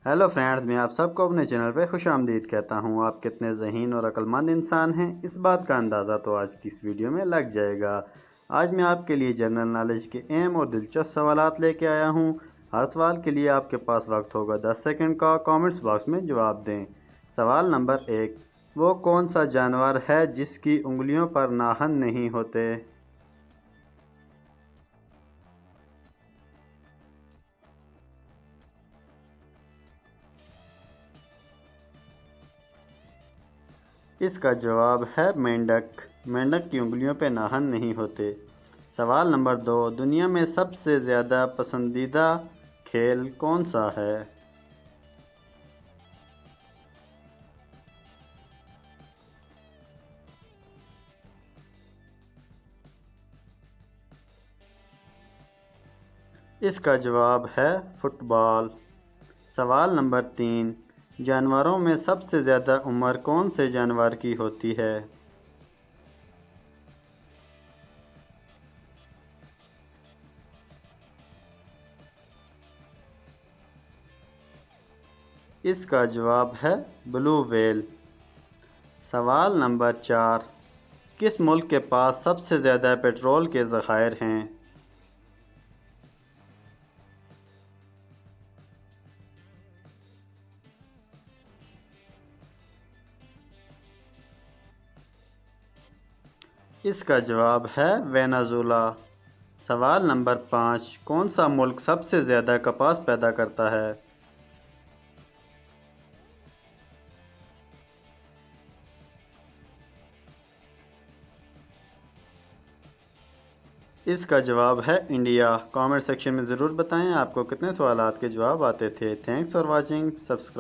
Hello friends, मैं आप सबको अपने चैनल पे खुश आमदीद कहता हूँ। आप कितने ज़हीन और अक्लमंद इंसान हैं, इस बात का अंदाज़ा तो आज की इस वीडियो में लग जाएगा। आज मैं आपके लिए जनरल नॉलेज के अहम और दिलचस्प सवालात लेके आया हूँ। हर सवाल के लिए आपके पास वक्त होगा 10 सेकंड का। कमेंट्स बॉक्स में जवाब दें। सवाल नंबर 1, वो कौन सा जानवर है जिसकी उंगलियों पर नाखून नहीं होते? इसका जवाब है मेंढक। मेंढक की उंगलियों पर नाखून नहीं होते। सवाल नंबर 2, दुनिया में सबसे ज़्यादा पसंदीदा खेल कौन सा है? इसका जवाब है फुटबॉल। सवाल नंबर 3, जानवरों में सबसे ज़्यादा उम्र कौन से जानवर की होती है? इसका जवाब है ब्लू व्हेल। सवाल नंबर 4, किस मुल्क के पास सबसे ज़्यादा पेट्रोल के ज़खायर हैं? इसका जवाब है वेनेजुला। सवाल नंबर 5, कौन सा मुल्क सबसे ज़्यादा कपास पैदा करता है? इसका जवाब है इंडिया। कमेंट सेक्शन में ज़रूर बताएं आपको कितने सवालात के जवाब आते थे। Thanks for watching. सब्सक्राइब